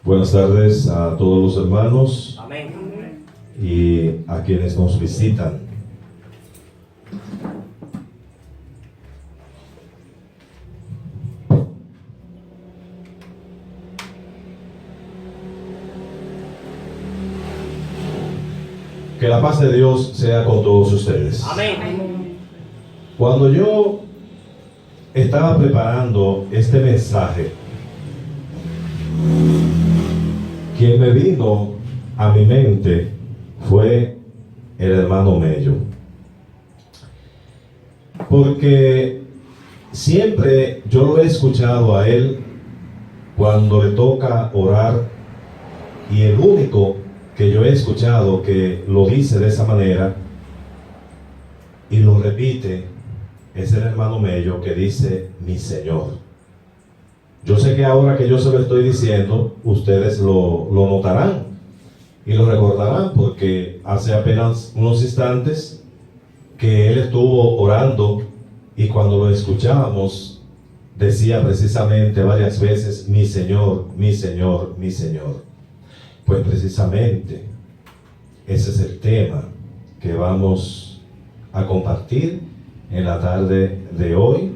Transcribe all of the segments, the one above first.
Buenas tardes a todos los hermanos. Amén. Y a quienes nos visitan. Que la paz de Dios sea con todos ustedes. Amén. Cuando yo estaba preparando este mensaje, quien me vino a mi mente fue el hermano Mello. Porque siempre yo lo he escuchado a él cuando le toca orar, y el único que yo he escuchado que lo dice de esa manera y lo repite es el hermano Mello, que dice mi Señor. Yo sé que ahora que yo se lo estoy diciendo, ustedes lo notarán y lo recordarán, porque hace apenas unos instantes que él estuvo orando, y cuando lo escuchábamos decía precisamente varias veces mi Señor, mi Señor, mi Señor. Pues precisamente ese es el tema que vamos a compartir en la tarde de hoy: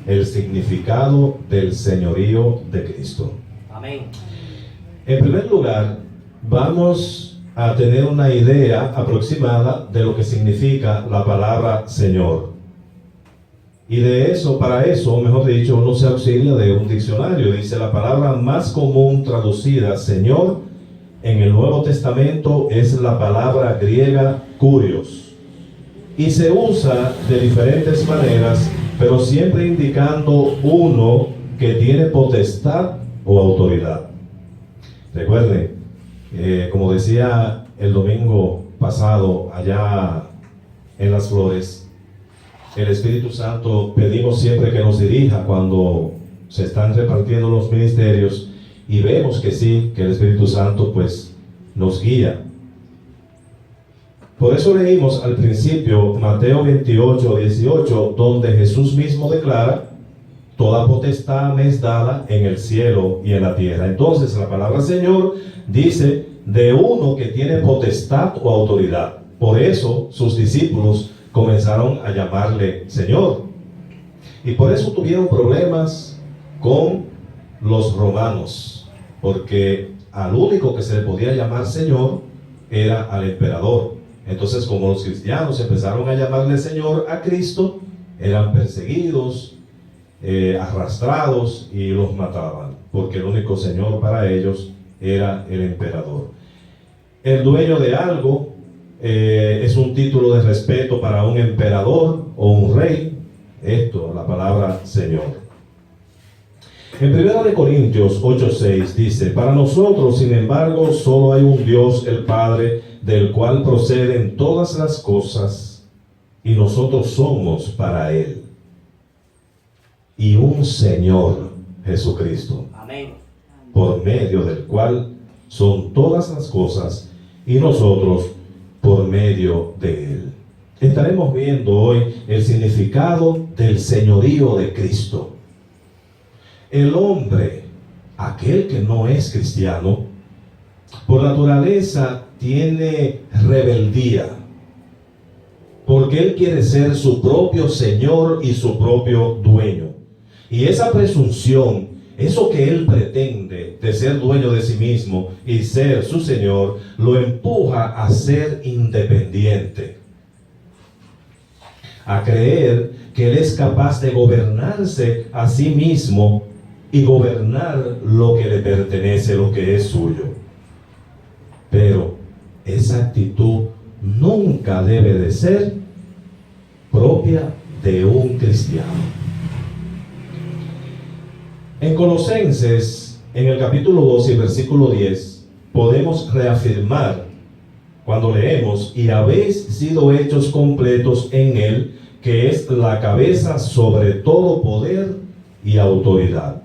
el significado del señorío de Cristo. Amén. En primer lugar, vamos a tener una idea aproximada de lo que significa la palabra Señor. Y de eso, para eso, mejor dicho, uno se auxilia de un diccionario. Dice: la palabra más común traducida Señor en el Nuevo Testamento es la palabra griega kurios, y se usa de diferentes maneras, pero siempre indicando uno que tiene potestad o autoridad. Recuerden, como decía el domingo pasado allá en Las Flores, el Espíritu Santo pedimos siempre que nos dirija cuando se están repartiendo los ministerios, y vemos que sí, que el Espíritu Santo pues nos guía. Por eso leímos al principio Mateo 28:18, donde Jesús mismo declara: toda potestad me es dada en el cielo y en la tierra. Entonces la palabra Señor dice de uno que tiene potestad o autoridad. Por eso sus discípulos comenzaron a llamarle Señor, y por eso tuvieron problemas con los romanos, porque al único que se le podía llamar Señor era al emperador. Entonces, como los cristianos empezaron a llamarle Señor a Cristo, eran perseguidos, arrastrados, y los mataban, porque el único Señor para ellos era el emperador. El dueño de algo es un título de respeto para un emperador o un rey. Esto, la palabra Señor. En 1 Corintios 8:6 dice: para nosotros, sin embargo, solo hay un Dios, el Padre, del cual proceden todas las cosas, y nosotros somos para Él, y un Señor, Jesucristo, Amén. por medio del cual son todas las cosas, y nosotros por medio de Él. Estaremos viendo hoy el significado del señorío de Cristo. El hombre, aquel que no es cristiano, por naturaleza tiene rebeldía, porque él quiere ser su propio señor y su propio dueño. Y esa presunción, eso que él pretende de ser dueño de sí mismo y ser su señor, lo empuja a ser independiente, a creer que él es capaz de gobernarse a sí mismo y gobernar lo que le pertenece, lo que es suyo. Pero esa actitud nunca debe de ser propia de un cristiano. En Colosenses, en el capítulo 2 y versículo 10, podemos reafirmar cuando leemos: y habéis sido hechos completos en Él, que es la cabeza sobre todo poder y autoridad.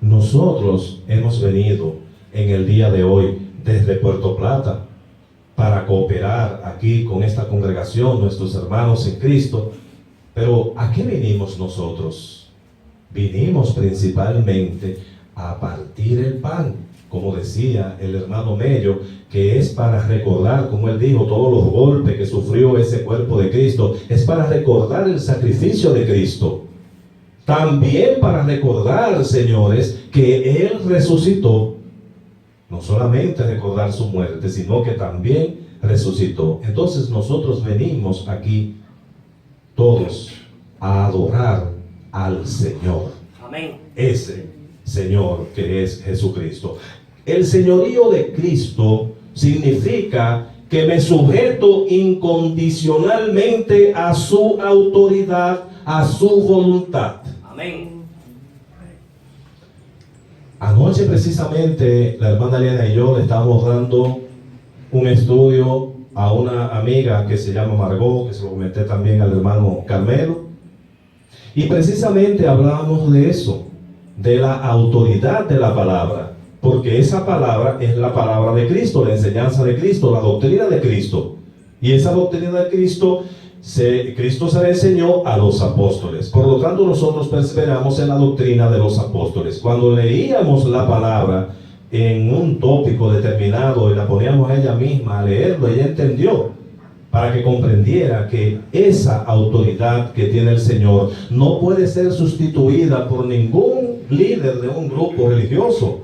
Nosotros hemos venido en el día de hoy desde Puerto Plata para cooperar aquí con esta congregación, nuestros hermanos en Cristo. Pero ¿a qué vinimos nosotros? Vinimos principalmente a partir el pan, como decía el hermano Mello, que es para recordar, como él dijo, todos los golpes que sufrió ese cuerpo de Cristo, es para recordar el sacrificio de Cristo. También para recordar, señores, que Él resucitó. No solamente recordar su muerte, sino que también resucitó. Entonces nosotros venimos aquí todos a adorar al Señor. Amén. Ese Señor que es Jesucristo. El señorío de Cristo significa que me sujeto incondicionalmente a su autoridad, a su voluntad. Amén. Anoche precisamente la hermana Elena y yo le estábamos dando un estudio a una amiga que se llama Margot, que se lo comenté también al hermano Carmelo, y precisamente hablábamos de eso, de la autoridad de la palabra, porque esa palabra es la palabra de Cristo, la enseñanza de Cristo, la doctrina de Cristo, y esa doctrina de Cristo Cristo se la enseñó a los apóstoles. Por lo tanto, nosotros perseveramos en la doctrina de los apóstoles. Cuando leíamos la palabra en un tópico determinado y la poníamos a ella misma a leerlo, ella entendió, para que comprendiera que esa autoridad que tiene el Señor no puede ser sustituida por ningún líder de un grupo religioso.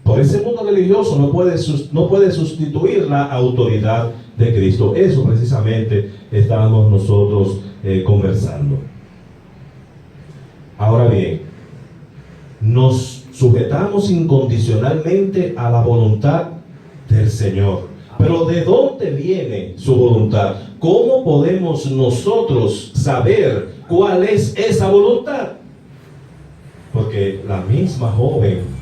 Por ese mundo religioso no puede sustituir la autoridad de Cristo. Eso precisamente estábamos nosotros conversando. Ahora bien, nos sujetamos incondicionalmente a la voluntad del Señor. Pero ¿de dónde viene su voluntad? ¿Cómo podemos nosotros saber cuál es esa voluntad? Porque la misma joven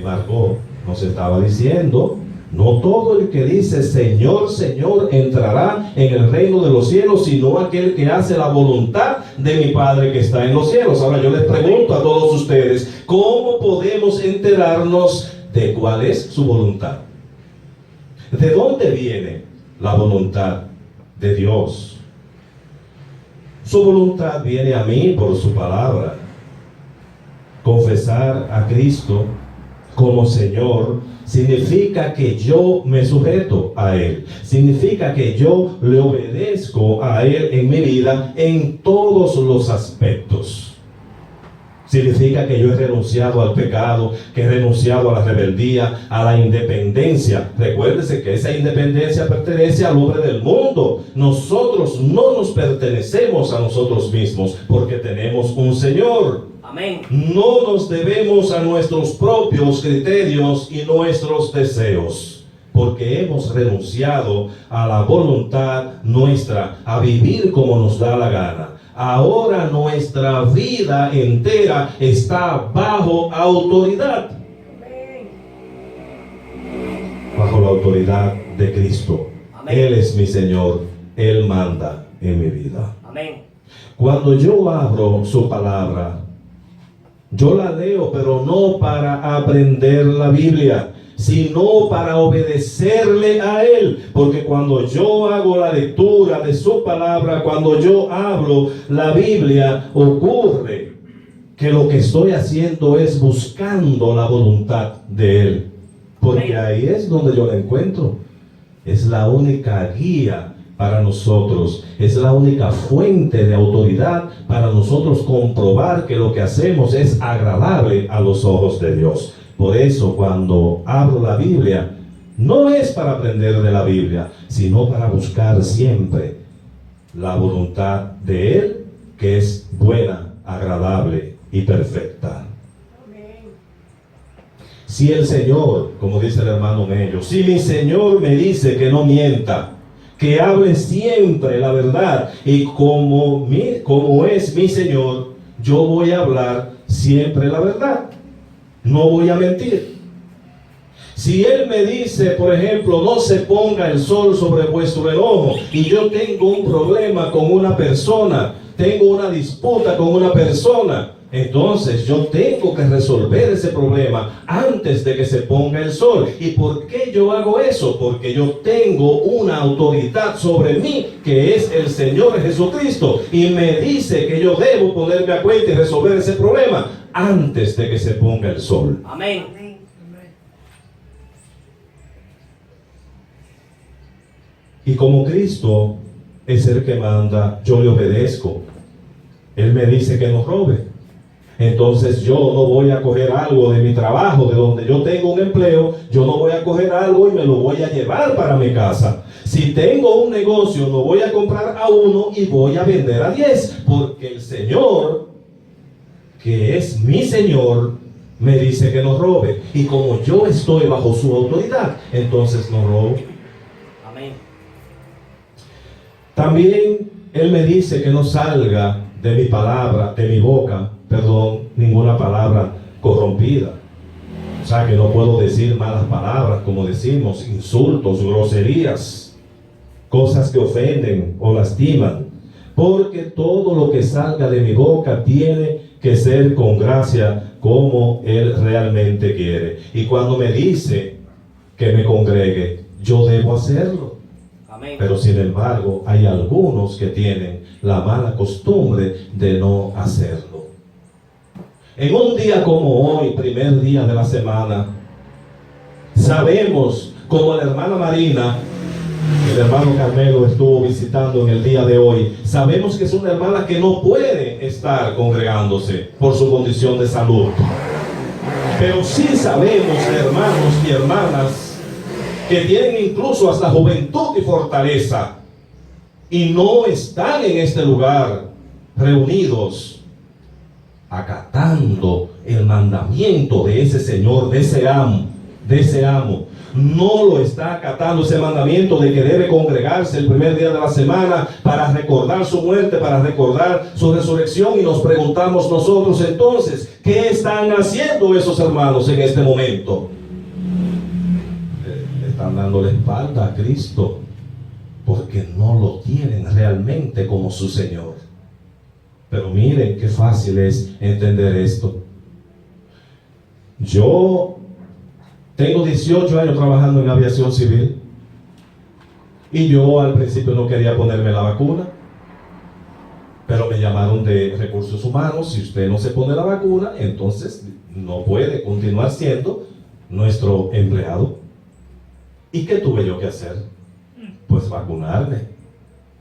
Margot nos estaba diciendo: no todo el que dice Señor, Señor entrará en el reino de los cielos, sino aquel que hace la voluntad de mi Padre que está en los cielos. Ahora yo les pregunto a todos ustedes, ¿cómo podemos enterarnos de cuál es su voluntad? ¿De dónde viene la voluntad de Dios? Su voluntad viene a mí por su palabra. Confesar a Cristo como Señor significa que yo me sujeto a Él. Significa que yo le obedezco a Él en mi vida en todos los aspectos. Significa que yo he renunciado al pecado, que he renunciado a la rebeldía, a la independencia. Recuérdese que esa independencia pertenece al hombre del mundo. Nosotros no nos pertenecemos a nosotros mismos porque tenemos un Señor. Amén. No nos debemos a nuestros propios criterios y nuestros deseos, porque hemos renunciado a la voluntad nuestra, a vivir como nos da la gana. Ahora nuestra vida entera está bajo autoridad. Bajo la autoridad de Cristo. Amén. Él es mi Señor, Él manda en mi vida. Amén. Cuando yo abro su palabra, yo la leo, pero no para aprender la Biblia, sino para obedecerle a Él. Porque cuando yo hago la lectura de su palabra, cuando yo hablo la Biblia, ocurre que lo que estoy haciendo es buscando la voluntad de Él. Porque ahí es donde yo la encuentro. Es la única guía para nosotros, es la única fuente de autoridad para nosotros comprobar que lo que hacemos es agradable a los ojos de Dios. Por eso cuando abro la Biblia, no es para aprender de la Biblia, sino para buscar siempre la voluntad de Él, que es buena, agradable y perfecta. Si el Señor, como dice el hermano Mello, si mi Señor me dice que no mienta, que hable siempre la verdad, y como es mi Señor, yo voy a hablar siempre la verdad, no voy a mentir. Si Él me dice, por ejemplo, no se ponga el sol sobre vuestro enojo, y yo tengo un problema con una persona, tengo una disputa con una persona, entonces yo tengo que resolver ese problema antes de que se ponga el sol. ¿Y por qué yo hago eso? Porque yo tengo una autoridad sobre mí, que es el Señor Jesucristo, y me dice que yo debo ponerme a cuenta y resolver ese problema antes de que se ponga el sol. Amén. Y como Cristo es el que manda, yo le obedezco. Él me dice que no robe. Entonces yo no voy a coger algo de mi trabajo, de donde yo tengo un empleo, yo no voy a coger algo y me lo voy a llevar para mi casa. Si tengo un negocio, no voy a comprar a uno y voy a vender a 10, porque el Señor, que es mi Señor, me dice que no robe. Y como yo estoy bajo su autoridad, entonces no robo. Amén. También Él me dice que no salga de mi palabra, de mi boca, ninguna palabra corrompida. O sea, que no puedo decir malas palabras, como decimos, insultos, groserías, cosas que ofenden o lastiman. Porque todo lo que salga de mi boca tiene que ser con gracia, como Él realmente quiere. Y cuando me dice que me congregue, yo debo hacerlo. Amén. Pero sin embargo, hay algunos que tienen la mala costumbre de no hacerlo. En un día como hoy, primer día de la semana, sabemos, como la hermana Marina, el hermano Carmelo estuvo visitando en el día de hoy, sabemos que es una hermana que no puede estar congregándose por su condición de salud. Pero sí sabemos, hermanos y hermanas, que tienen incluso hasta juventud y fortaleza y no están en este lugar reunidos acatando el mandamiento de ese Señor, de ese amo. No lo está acatando ese mandamiento de que debe congregarse el primer día de la semana para recordar su muerte, para recordar su resurrección. Y nos preguntamos nosotros entonces, ¿qué están haciendo esos hermanos en este momento? Le están dando la espalda a Cristo porque no lo tienen realmente como su Señor. Pero miren qué fácil es entender esto. Yo tengo 18 años trabajando en aviación civil y yo al principio no quería ponerme la vacuna, pero me llamaron de recursos humanos: si usted no se pone la vacuna, entonces no puede continuar siendo nuestro empleado. ¿Y qué tuve yo que hacer? Pues vacunarme,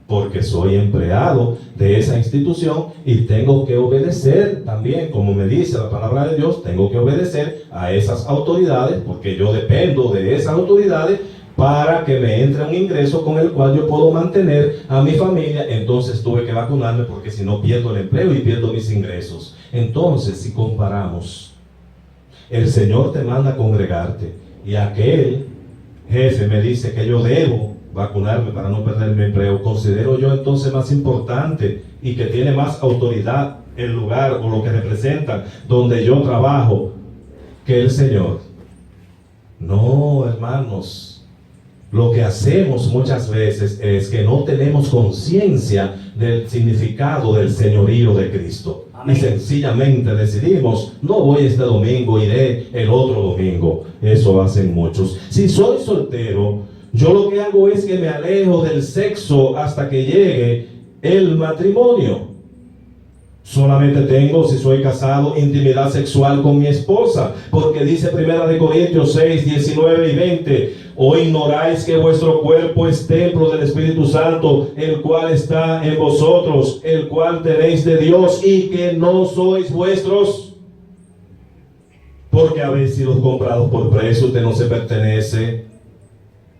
porque soy empleado de esa institución y tengo que obedecer también, como me dice la palabra de Dios, tengo que obedecer a esas autoridades, porque yo dependo de esas autoridades para que me entre un ingreso con el cual yo puedo mantener a mi familia. Entonces tuve que vacunarme, porque si no pierdo el empleo y pierdo mis ingresos. Entonces, si comparamos, el Señor te manda a congregarte y aquel jefe me dice que yo debo vacunarme para no perder mi empleo, considero yo entonces más importante y que tiene más autoridad el lugar o lo que representan donde yo trabajo que el Señor. No, hermanos, lo que hacemos muchas veces es que no tenemos conciencia del significado del señorío de Cristo. Amén. Y sencillamente decidimos: no voy este domingo, iré el otro domingo. Eso hacen muchos. Si soy soltero, yo lo que hago es que me alejo del sexo hasta que llegue el matrimonio. Solamente tengo, si soy casado, intimidad sexual con mi esposa, porque dice 1 Corintios 6, 19 y 20: ¿o ignoráis que vuestro cuerpo es templo del Espíritu Santo, el cual está en vosotros, el cual tenéis de Dios, y que no sois vuestros? Porque habéis sido comprados por precio, usted no se pertenece.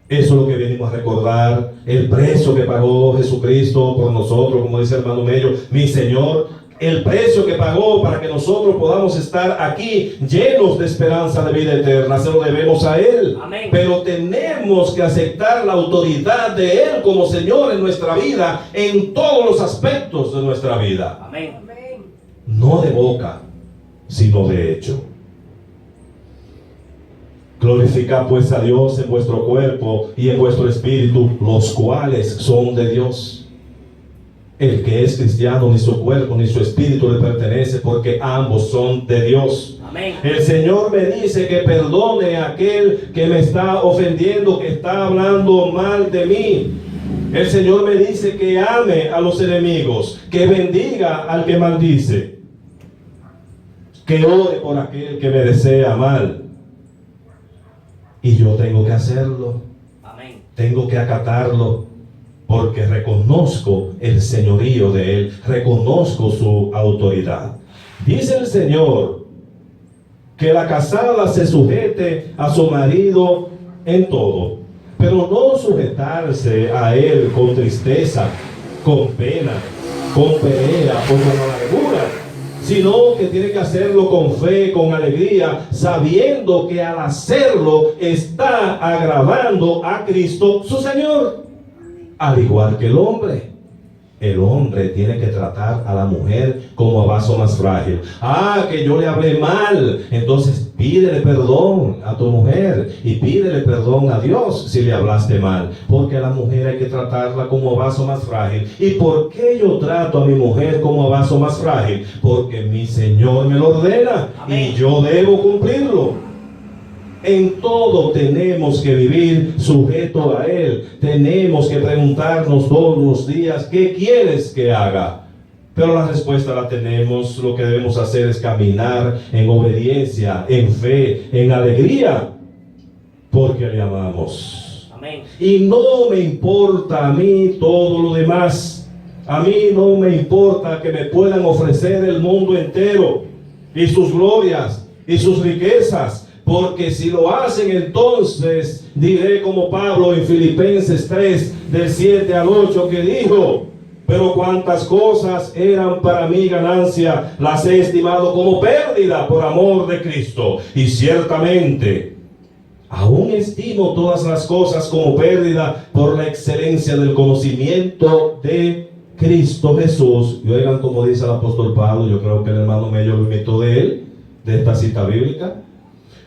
Eso es lo que venimos a recordar, el precio que pagó Jesucristo por nosotros, como dice el hermano Mello, mi Señor, el precio que pagó para que nosotros podamos estar aquí llenos de esperanza de vida eterna. Se lo debemos a Él. Amén. Pero tenemos que aceptar la autoridad de Él como Señor en nuestra vida, en todos los aspectos de nuestra vida. Amén. No de boca, sino de hecho. Glorificad pues a Dios en vuestro cuerpo y en vuestro espíritu, los cuales son de Dios. El que es cristiano, ni su cuerpo ni su espíritu le pertenece, porque ambos son de Dios. Amén. El Señor me dice que perdone a aquel que me está ofendiendo, que está hablando mal de mí. El Señor me dice que ame a los enemigos, que bendiga al que maldice, que ore por aquel que me desea mal. Y yo tengo que hacerlo. Amén. Tengo que acatarlo. porque reconozco el señorío de Él, reconozco su autoridad. Dice el Señor que la casada se sujete a su marido en todo, pero no sujetarse a Él con tristeza, con pena, con pelea o con amargura, sino que tiene que hacerlo con fe, con alegría, sabiendo que al hacerlo está agradando a Cristo su Señor. Al igual que el hombre tiene que tratar a la mujer como a vaso más frágil. Que yo le hablé mal, entonces pídele perdón a tu mujer y pídele perdón a Dios si le hablaste mal, porque a la mujer hay que tratarla como a vaso más frágil. ¿Y por qué yo trato a mi mujer como a vaso más frágil? Porque mi Señor me lo ordena. Amén. Y yo debo cumplirlo. En todo tenemos que vivir sujeto a Él. Tenemos que preguntarnos todos los días, ¿qué quieres que haga? Pero la respuesta la tenemos. Lo que debemos hacer es caminar en obediencia, en fe, en alegría, porque le amamos. Amén. Y no me importa a mí todo lo demás. A mí no me importa que me puedan ofrecer el mundo entero y sus glorias y sus riquezas. Porque si lo hacen, entonces diré como Pablo en Filipenses 3, del 7 al 8, que dijo: pero cuantas cosas eran para mí ganancia, las he estimado como pérdida por amor de Cristo. Y ciertamente, aún estimo todas las cosas como pérdida por la excelencia del conocimiento de Cristo Jesús. Y oigan como dice el apóstol Pablo, yo creo que el hermano Mello lo imitó de él, de esta cita bíblica.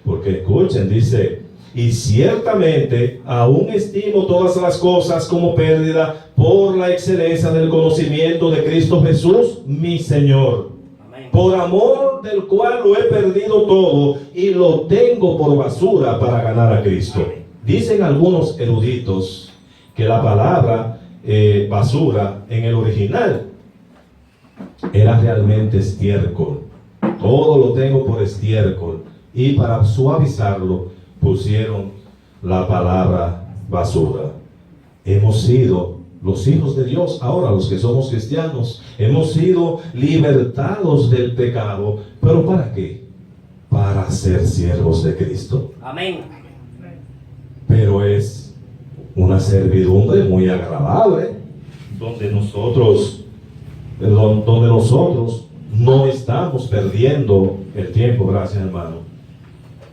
Porque escuchen, dice: y ciertamente aún estimo todas las cosas como pérdida por la excelencia del conocimiento de Cristo Jesús, mi Señor. Amén. Por amor del cual lo he perdido todo y lo tengo por basura para ganar a Cristo. Amén. Dicen algunos eruditos que la palabra basura en el original era realmente estiércol. Todo lo tengo por estiércol. Y para suavizarlo pusieron la palabra basura. Hemos sido los hijos de Dios, ahora los que somos cristianos, hemos sido libertados del pecado. ¿Pero para qué? Para ser siervos de Cristo. Amén. Pero es una servidumbre muy agradable, donde nosotros no estamos perdiendo el tiempo. Gracias, hermano.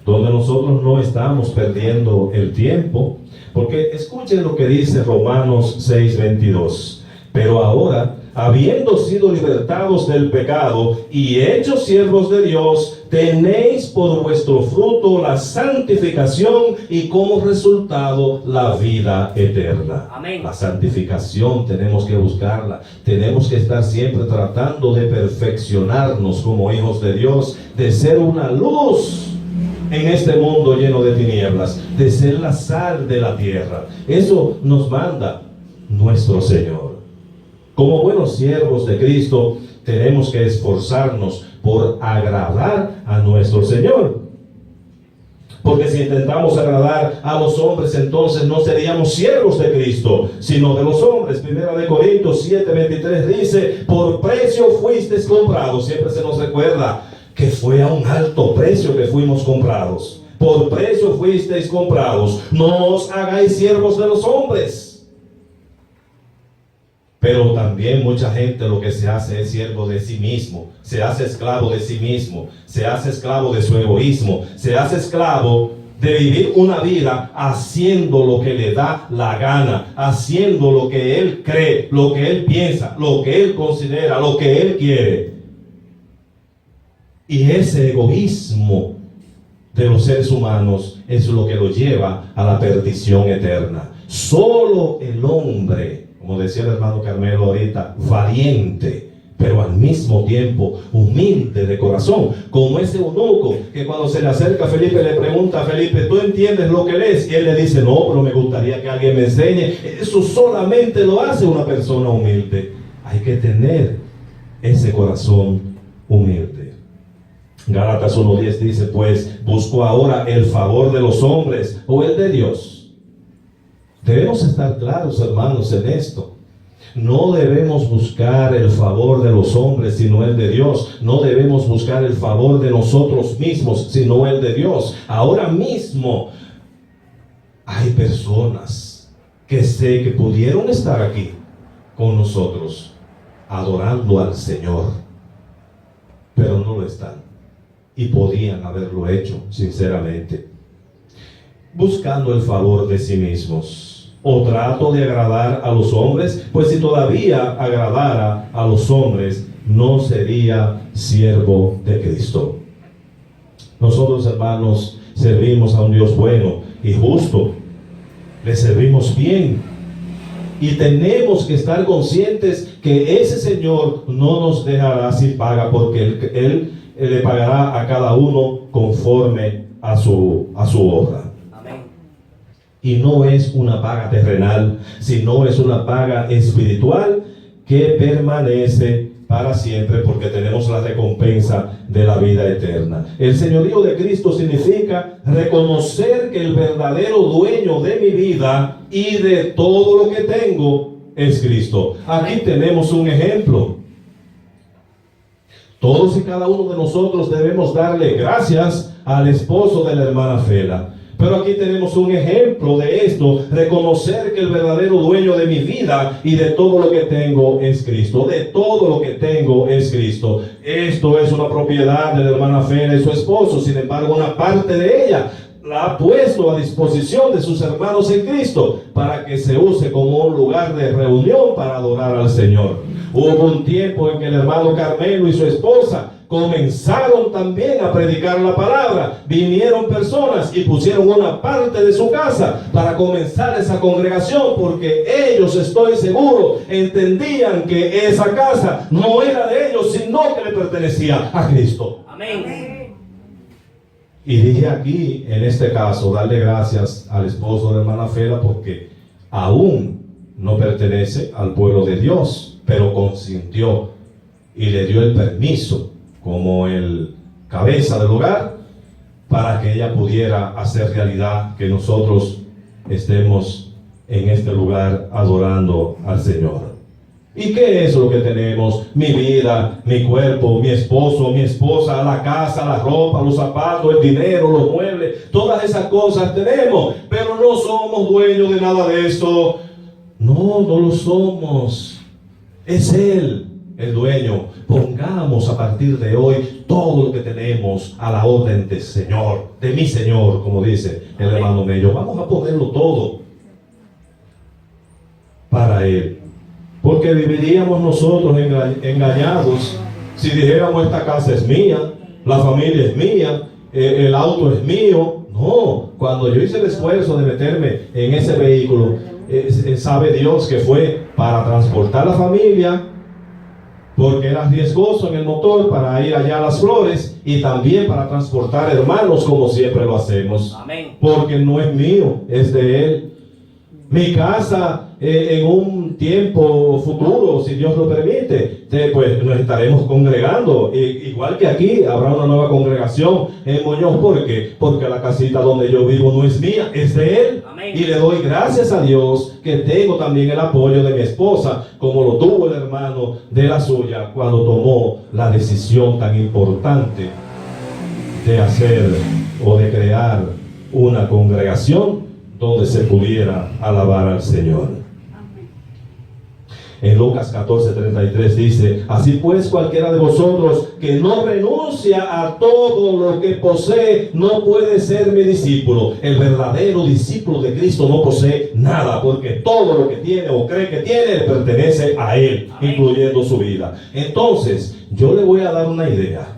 Donde nosotros no estamos perdiendo el tiempo, porque escuchen lo que dice Romanos 6:22. Pero ahora, habiendo sido libertados del pecado y hechos siervos de Dios, tenéis por vuestro fruto la santificación y como resultado la vida eterna. Amén. La santificación tenemos que buscarla, tenemos que estar siempre tratando de perfeccionarnos como hijos de Dios, de ser una luz en este mundo lleno de tinieblas, de ser la sal de la tierra. Eso nos manda nuestro Señor. Como buenos siervos de Cristo, tenemos que esforzarnos por agradar a nuestro Señor. Porque si intentamos agradar a los hombres, entonces no seríamos siervos de Cristo, sino de los hombres. Primera de Corintios 7:23 dice: por precio fuisteis comprados. Siempre se nos recuerda que fue a un alto precio que fuimos comprados. Por precio fuisteis comprados. No os hagáis siervos de los hombres. Pero también mucha gente lo que se hace es siervo de sí mismo. Se hace esclavo de sí mismo. Se hace esclavo de su egoísmo. Se hace esclavo de vivir una vida haciendo lo que le da la gana. Haciendo lo que él cree, lo que él piensa, lo que él considera, lo que él quiere. Y ese egoísmo de los seres humanos es lo que lo lleva a la perdición eterna. Solo el hombre, como decía el hermano Carmelo ahorita, valiente, pero al mismo tiempo humilde de corazón, como ese eunuco que cuando se le acerca a Felipe le pregunta a Felipe: ¿tú entiendes lo que lees? Y él le dice: no, pero me gustaría que alguien me enseñe. Eso solamente lo hace una persona humilde. Hay que tener ese corazón humilde. Gálatas 1:10 dice: pues busco ahora el favor de los hombres o el de Dios. Debemos estar claros, hermanos, en esto. No debemos buscar el favor de los hombres, sino el de Dios. No debemos buscar el favor de nosotros mismos, sino el de Dios. Ahora mismo hay personas que sé que pudieron estar aquí con nosotros, adorando al Señor, pero no lo están. Y podían haberlo hecho, sinceramente, buscando el favor de sí mismos. ¿O trato de agradar a los hombres? Pues si todavía agradara a los hombres, no sería siervo de Cristo. Nosotros, hermanos, servimos a un Dios bueno y justo. Le servimos bien. Y tenemos que estar conscientes que ese Señor no nos dejará sin paga, porque Él le pagará a cada uno conforme a su obra. Y no es una paga terrenal, sino es una paga espiritual que permanece para siempre, porque tenemos la recompensa de la vida eterna. El señorío de Cristo significa reconocer que el verdadero dueño de mi vida y de todo lo que tengo es Cristo. Aquí tenemos un ejemplo. Todos y cada uno de nosotros debemos darle gracias al esposo de la hermana Fela. Pero aquí tenemos un ejemplo de esto: reconocer que el verdadero dueño de mi vida y de todo lo que tengo es Cristo. De todo lo que tengo es Cristo. Esto es una propiedad de la hermana Fela y su esposo. Sin embargo, una parte de ella la ha puesto a disposición de sus hermanos en Cristo para que se use como un lugar de reunión para adorar al Señor. Hubo un tiempo en que el hermano Carmelo y su esposa comenzaron también a predicar la palabra. Vinieron personas y pusieron una parte de su casa para comenzar esa congregación, porque ellos, estoy seguro, entendían que esa casa no era de ellos, sino que le pertenecía a Cristo. Amén. Y dije aquí, en este caso, darle gracias al esposo de la hermana Fela, porque aún no pertenece al pueblo de Dios, pero consintió y le dio el permiso como el cabeza del hogar para que ella pudiera hacer realidad que nosotros estemos en este lugar adorando al Señor. ¿Y qué es lo que tenemos? Mi vida, mi cuerpo, mi esposo, mi esposa, la casa, la ropa, los zapatos, el dinero, los muebles, todas esas cosas tenemos, pero no somos dueños de nada de esto. No lo somos. Es Él el dueño. Pongamos a partir de hoy todo lo que tenemos a la orden del Señor, de mi Señor, como dice el hermano Mello. Vamos a ponerlo todo para Él, porque viviríamos nosotros engañados si dijéramos: esta casa es mía, la familia es mía, el auto es mío. No, cuando yo hice el esfuerzo de meterme en ese vehículo, sabe Dios que fue para transportar la familia, porque era riesgoso en el motor para ir allá a Las Flores, y también para transportar hermanos, como siempre lo hacemos. Amén. Porque no es mío, es de Él. Mi casa, en un tiempo futuro, si Dios lo permite, pues nos estaremos congregando. Igual que aquí, habrá una nueva congregación en Muñoz. ¿Por qué? Porque la casita donde yo vivo no es mía, es de Él. Amén. Y le doy gracias a Dios que tengo también el apoyo de mi esposa, como lo tuvo el hermano de la suya cuando tomó la decisión tan importante de hacer o de crear una congregación donde se pudiera alabar al Señor. En Lucas 14:33 dice: así pues, cualquiera de vosotros que no renuncia a todo lo que posee no puede ser mi discípulo. El verdadero discípulo de Cristo no posee nada, porque todo lo que tiene o cree que tiene le pertenece a Él, incluyendo su vida. Entonces, yo le voy a dar una idea.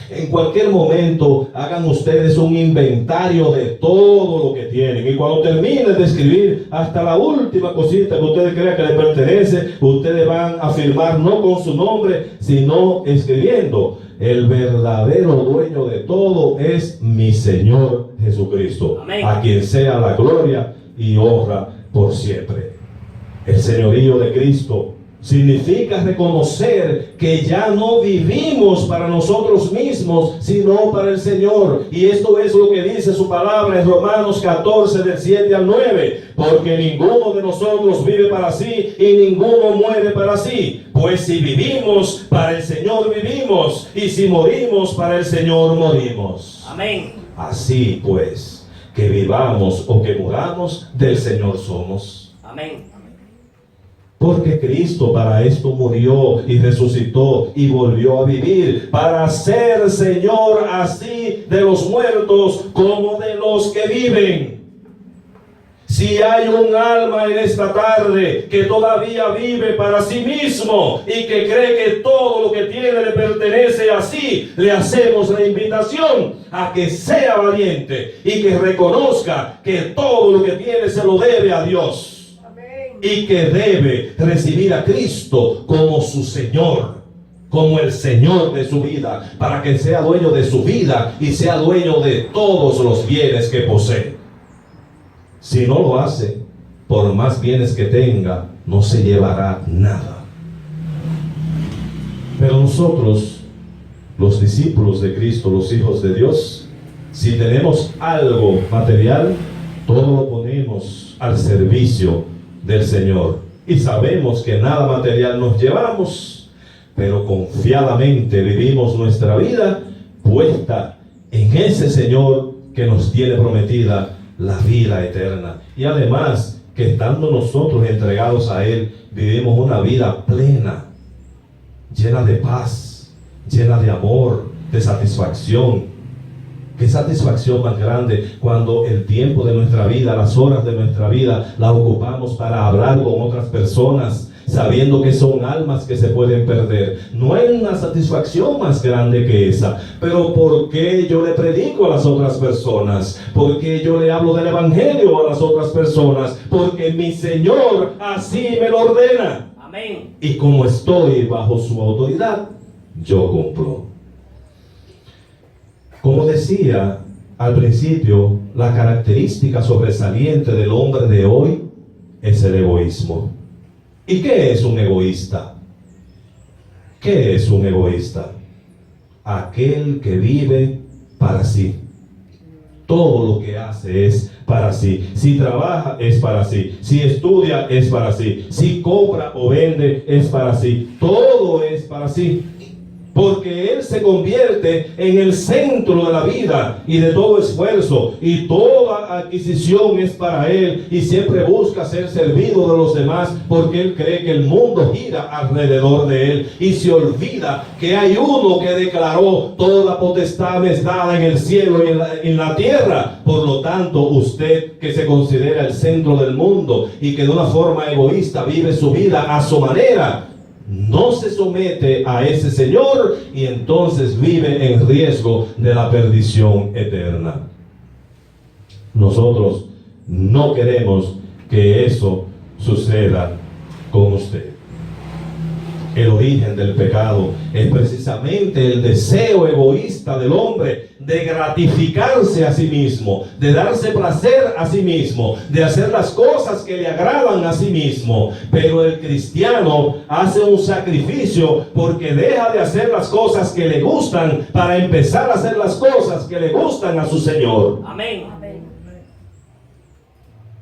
En cualquier momento hagan ustedes un inventario de todo lo que tienen, y cuando terminen de escribir hasta la última cosita que ustedes crean que les pertenece, ustedes van a firmar no con su nombre, sino escribiendo: el verdadero dueño de todo es mi Señor Jesucristo. Amén. A quien sea la gloria y honra por siempre. El señorío de Cristo significa reconocer que ya no vivimos para nosotros mismos, sino para el Señor. Y esto es lo que dice su palabra en Romanos 14, del 7 al 9. Porque ninguno de nosotros vive para sí y ninguno muere para sí. Pues si vivimos, para el Señor vivimos, y si morimos, para el Señor morimos. Amén. Así pues, que vivamos o que muramos, del Señor somos. Amén. Porque Cristo para esto murió y resucitó y volvió a vivir, para ser Señor así de los muertos como de los que viven. Si hay un alma en esta tarde que todavía vive para sí mismo y que cree que todo lo que tiene le pertenece a sí, le hacemos la invitación a que sea valiente y que reconozca que todo lo que tiene se lo debe a Dios. Y que debe recibir a Cristo como su Señor, como el Señor de su vida, para que sea dueño de su vida y sea dueño de todos los bienes que posee. Si no lo hace, por más bienes que tenga, no se llevará nada. Pero nosotros, los discípulos de Cristo, los hijos de Dios, si tenemos algo material, todo lo ponemos al servicio del Señor, y sabemos que nada material nos llevamos, pero confiadamente vivimos nuestra vida puesta en ese Señor que nos tiene prometida la vida eterna. Y además que estando nosotros entregados a Él, vivimos una vida plena, llena de paz, llena de amor, de satisfacción. Qué satisfacción más grande cuando el tiempo de nuestra vida, las horas de nuestra vida, la ocupamos para hablar con otras personas, sabiendo que son almas que se pueden perder. No hay una satisfacción más grande que esa. Pero ¿por qué yo le predico a las otras personas? ¿Por qué yo le hablo del Evangelio a las otras personas? Porque mi Señor así me lo ordena. Amén. Y como estoy bajo su autoridad, yo cumplo. Como decía al principio, la característica sobresaliente del hombre de hoy es el egoísmo. ¿Y qué es un egoísta? ¿Qué es un egoísta? Aquel que vive para sí. Todo lo que hace es para sí. Si trabaja es para sí. Si estudia es para sí. Si compra o vende es para sí. Todo es para sí. Porque Él se convierte en el centro de la vida y de todo esfuerzo, y toda adquisición es para Él, y siempre busca ser servido de los demás, porque Él cree que el mundo gira alrededor de Él, y se olvida que hay uno que declaró: toda potestad me es dada en el cielo y en la tierra. Por lo tanto, usted que se considera el centro del mundo y que de una forma egoísta vive su vida a su manera, no se somete a ese Señor y entonces vive en riesgo de la perdición eterna. Nosotros no queremos que eso suceda con usted. El origen del pecado es precisamente el deseo egoísta del hombre de gratificarse a sí mismo, de darse placer a sí mismo, de hacer las cosas que le agradan a sí mismo. Pero el cristiano hace un sacrificio porque deja de hacer las cosas que le gustan para empezar a hacer las cosas que le gustan a su Señor. Amén.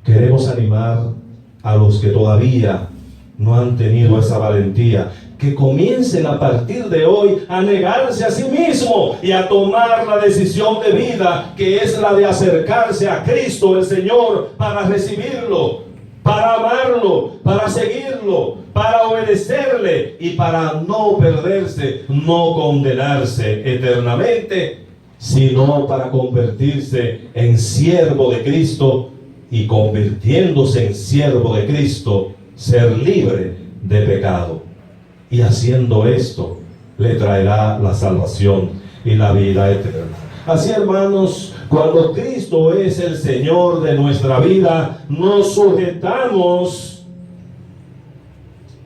Queremos animar a los que todavía no han tenido esa valentía, que comiencen a partir de hoy a negarse a sí mismo y a tomar la decisión de vida, que es la de acercarse a Cristo el Señor para recibirlo, para amarlo, para seguirlo, para obedecerle y para no perderse, no condenarse eternamente, sino para convertirse en siervo de Cristo, y convirtiéndose en siervo de Cristo, ser libre de pecado. Y haciendo esto, le traerá la salvación y la vida eterna. Así, hermanos, cuando Cristo es el Señor de nuestra vida, nos sujetamos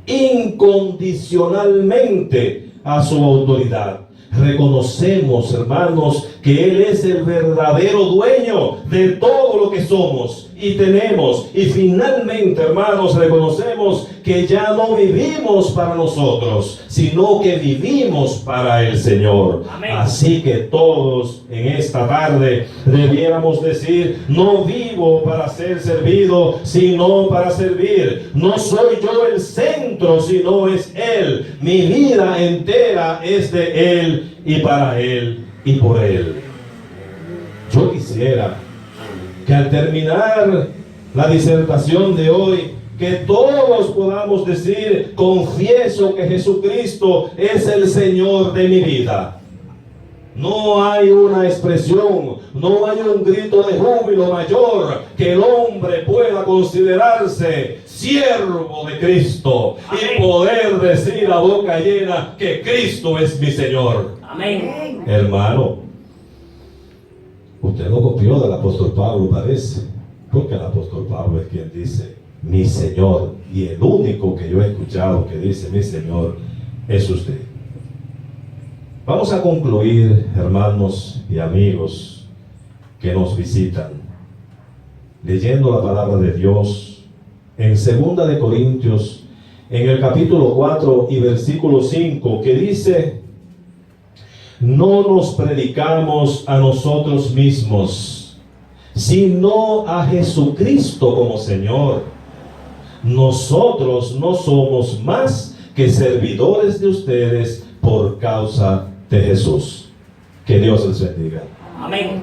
incondicionalmente a su autoridad. Reconocemos, hermanos, que Él es el verdadero dueño de todo lo que somos, y tenemos. Y finalmente, hermanos, reconocemos que ya no vivimos para nosotros, sino que vivimos para el Señor. Amén. Así que todos en esta tarde debiéramos decir: no vivo para ser servido, sino para servir. No soy yo el centro, sino es Él. Mi vida entera es de Él y para Él y por Él. Yo quisiera que al terminar la disertación de hoy, que todos podamos decir: confieso que Jesucristo es el Señor de mi vida. No hay una expresión, no hay un grito de júbilo mayor que el hombre pueda considerarse siervo de Cristo y poder decir a boca llena que Cristo es mi Señor. Amén. Hermano, usted lo copió del apóstol Pablo, parece, porque el apóstol Pablo es quien dice mi Señor, y el único que yo he escuchado que dice mi Señor es usted. Vamos a concluir, hermanos y amigos que nos visitan, leyendo la palabra de Dios en 2 de Corintios, en el capítulo 4 y versículo 5, que dice: no nos predicamos a nosotros mismos, sino a Jesucristo como Señor. Nosotros no somos más que servidores de ustedes por causa de Jesús. Que Dios les bendiga. Amén.